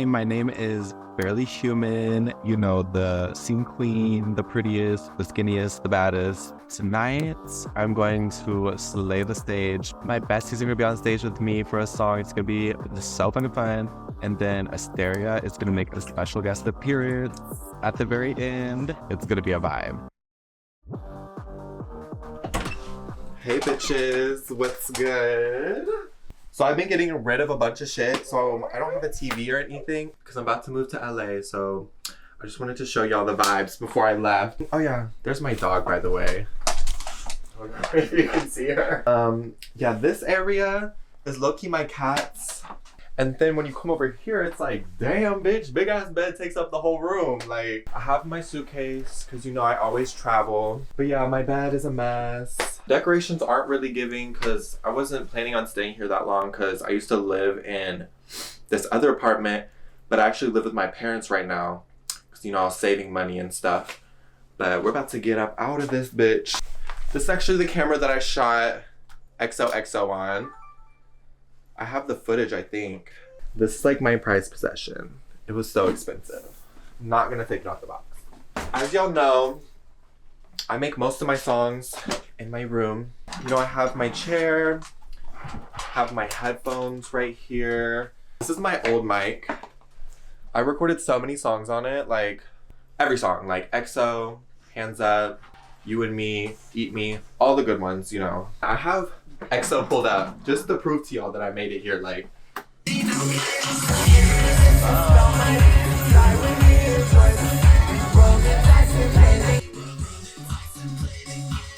My name is Barely Human, you know, the scene queen, the prettiest, the skinniest, the baddest. Tonight, I'm going to slay the stage. My bestie's gonna be on stage with me for a song. It's gonna be so fun and fun. And then Asteria is gonna make a special guest appearance at the very end. It's gonna be a vibe. Hey bitches, what's good? So I've been getting rid of a bunch of shit, so I don't have a TV or anything because I'm about to move to LA, so I just wanted to show y'all the vibes before I left. Oh yeah, there's my dog, by the way. I don't know if you can see her. Yeah, this area is low-key my cat's. And then when you come over here, it's like, damn bitch, big ass bed takes up the whole room. Like, I have my suitcase, because you know I always travel. But yeah, my bed is a mess. Decorations aren't really giving, because I wasn't planning on staying here that long, because I used to live in this other apartment, but I actually live with my parents right now, because you know I was saving money and stuff. But we're about to get up out of this bitch. This is actually the camera that I shot XOXO on. I have the footage, I think. This is like my prized possession. It was so expensive. I'm not gonna take it off the box. As y'all know, I make most of my songs in my room. You know, I have my chair, have my headphones right here. This is my old mic. I recorded so many songs on it, like every song, like XO, Hands Up, You and Me, Eat Me, all the good ones, you know. I have XO pulled up just to prove to y'all that I made it here. Like,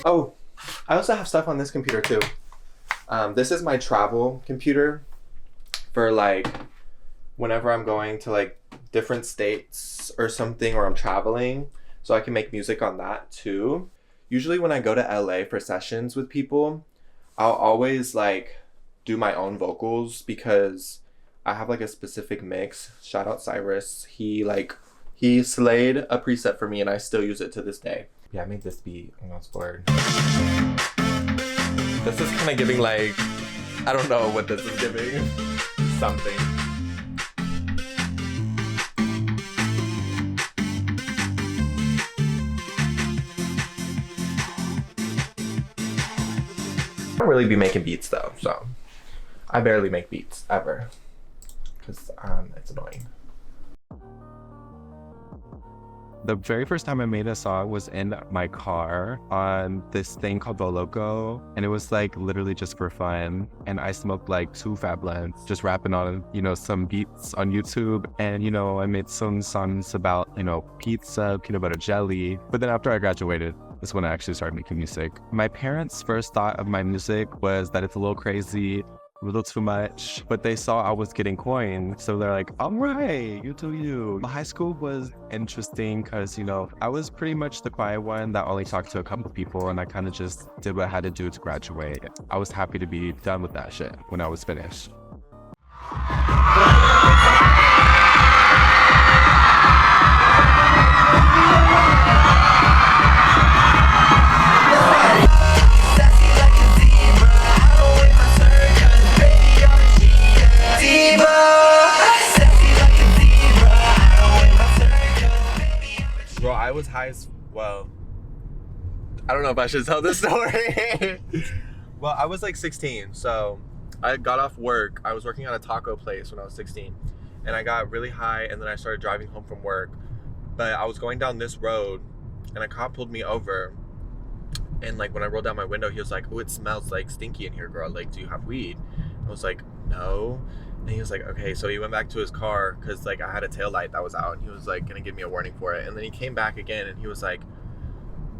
oh, I also have stuff on this computer too. This is my travel computer for like whenever I'm going to like different states or something, or I'm traveling, so I can make music on that too. Usually when I go to LA for sessions with people, I'll always like do my own vocals because I have like a specific mix. Shout out Cyrus. He slayed a preset for me and I still use it to this day. Yeah, I made this beat when I was bored. This is kind of giving like, I don't know what this is giving. Something. I don't really be making beats though, so I barely make beats ever because it's annoying. The very first time I made a song was in my car on this thing called the Loco, and it was like literally just for fun. And I smoked like 2 fat blunts, just rapping on, you know, some beats on YouTube. And, you know, I made some songs about, you know, pizza, peanut butter jelly. But then after I graduated, that's when I actually started making music. My parents' first thought of my music was that it's a little crazy, a little too much, but they saw I was getting coins, so they're like, all right, you do you. High school was interesting because, you know, I was pretty much the quiet one that only talked to a couple people, and I kind of just did what I had to do to graduate. I was happy to be done with that shit when I was finished. Bro, I was high as well. I don't know if I should tell this story. Well, I was like 16, so I got off work. I was working at a taco place when I was 16, and I got really high, and then I started driving home from work. But I was going down this road, and a cop pulled me over. And like when I rolled down my window, he was like, "Oh, it smells like stinky in here, girl. Like, do you have weed?" I was like, "No." And he was like, okay. So he went back to his car because like I had a taillight that was out, and he was like gonna give me a warning for it. And then he came back again, and he was like,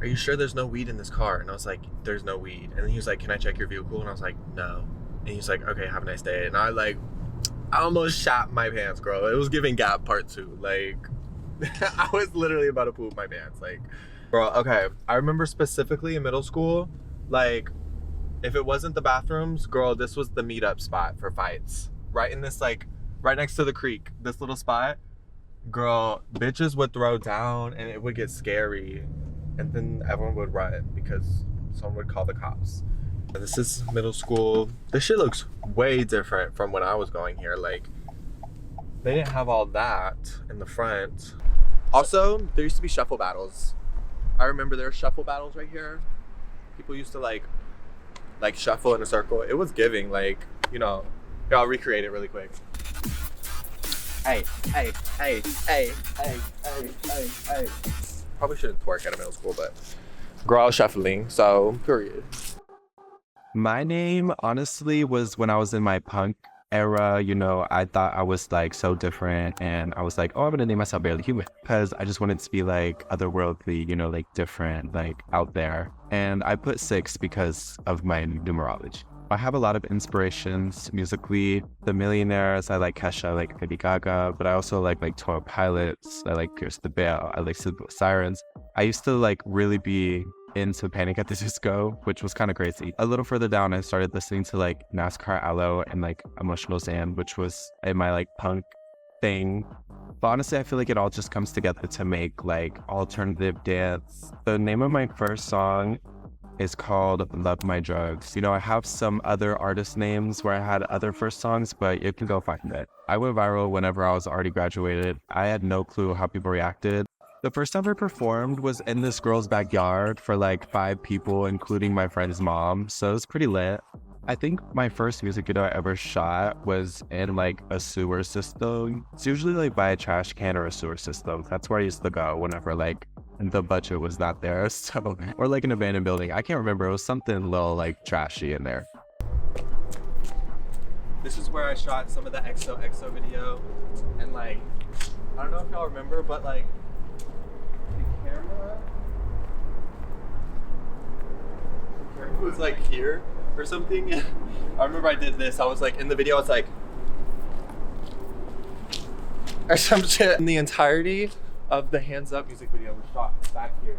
"Are you sure there's no weed in this car?" And I was like, "There's no weed." And then he was like, "Can I check your vehicle?" And I was like, "No." And he's like, "Okay, have a nice day." And I almost shot my pants, girl. It was giving Gap Part 2. Like, I was literally about to poop my pants. Like, bro, okay. I remember specifically in middle school, like, if it wasn't the bathrooms, girl, this was the meetup spot for fights. Right in this, like, right next to the creek, this little spot. Girl, bitches would throw down and it would get scary. And then everyone would run because someone would call the cops. This is middle school. This shit looks way different from when I was going here. Like They didn't have all that in the front. Also, there used to be shuffle battles. I remember there were shuffle battles right here. People used to like shuffle in a circle. It was giving, like, you know. Here, I'll recreate it really quick. Hey, hey, hey, hey, hey, hey, hey, hey. Probably shouldn't twerk at a middle school, but girl, I was shuffling, so period. My name, honestly, was when I was in my punk era, you know, I thought I was like so different, and I was like, oh, I'm gonna name myself Barely Human, because I just wanted to be like otherworldly, you know, like different, like out there. And I put 6 because of my numerology. I have a lot of inspirations musically. The Millionaires, I like Kesha, I like Lady Gaga, but I also like 12 Pilots, I like Pierce the Veil, I like Silver Sirens. I used to like really be into Panic at the Disco, which was kind of crazy. A little further down, I started listening to like NASCAR Aloe and like Emotional Sand, which was in my like punk thing. But honestly, I feel like it all just comes together to make like alternative dance. The name of my first song is called Love My Drugs. You know, I have some other artist names where I had other first songs, but you can go find it. I went viral whenever I was already graduated. I had no clue how people reacted. The first time I performed was in this girl's backyard for like 5 people, including my friend's mom. So it was pretty lit. I think my first music video I ever shot was in like a sewer system. It's usually like by a trash can or a sewer system. That's where I used to go whenever like the budget was not there. So, or like an abandoned building. I can't remember. It was something a little like trashy in there. This is where I shot some of the XOXO video. And like, I don't know if y'all remember, but like, the camera was like here or something. I remember I did this. I was like, in the video, I was like, or some shit. And the entirety of the Hands Up music video was shot back here.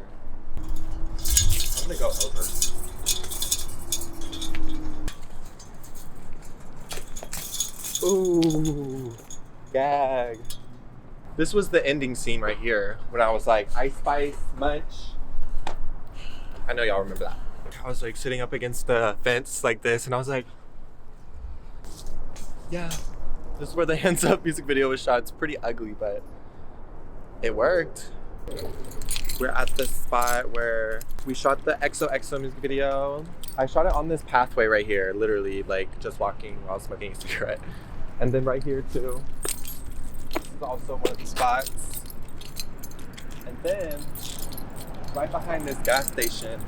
I'm gonna go over. Ooh, gag. This was the ending scene right here when I was like, Ice Spice, Munch. I know y'all remember that. I was like sitting up against the fence like this, and I was like, yeah, this is where the Hands Up music video was shot. It's pretty ugly, but it worked. We're at the spot where we shot the XOXO music video. I shot it on this pathway right here, literally like just walking while smoking a cigarette. And then right here too. This is also one of the spots. And then right behind this gas station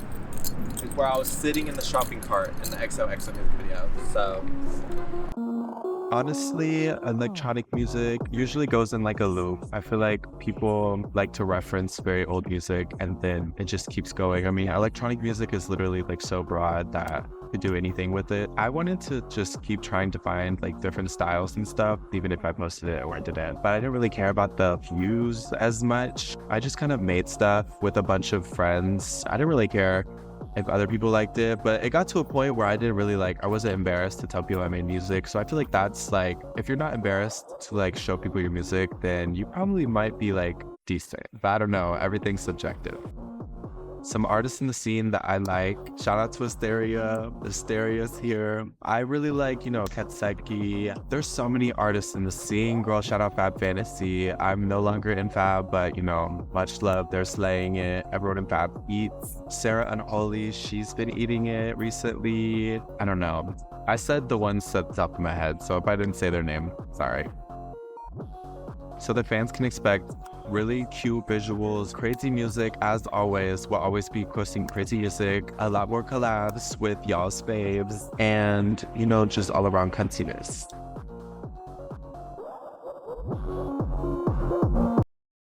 is where I was sitting in the shopping cart in the XOXO music video. So honestly, electronic music usually goes in like a loop. I feel like people like to reference very old music and then it just keeps going. I mean, electronic music is literally like so broad that you could do anything with it. I wanted to just keep trying to find like different styles and stuff, even if I posted it or I didn't. But I didn't really care about the views as much. I just kind of made stuff with a bunch of friends. I didn't really care if other people liked it, but it got to a point where I wasn't embarrassed to tell people I made music. So I feel like that's like, if you're not embarrassed to like show people your music, then you probably might be like decent. But I don't know, everything's subjective. Some artists in the scene that I like, shout out to Asteria's here. I really like, you know, Katseki. There's so many artists in the scene. Girl, shout out Fab Fantasy. I'm no longer in Fab, but you know, much love. They're slaying it. Everyone in Fab eats. Sarah Unholy, she's been eating it recently. I don't know. I said the ones at the top of my head, so if I didn't say their name, sorry. So the fans can expect really cute visuals, crazy music. As always, we'll always be posting crazy music, a lot more collabs with y'all's faves, and you know, just all around cuntiness.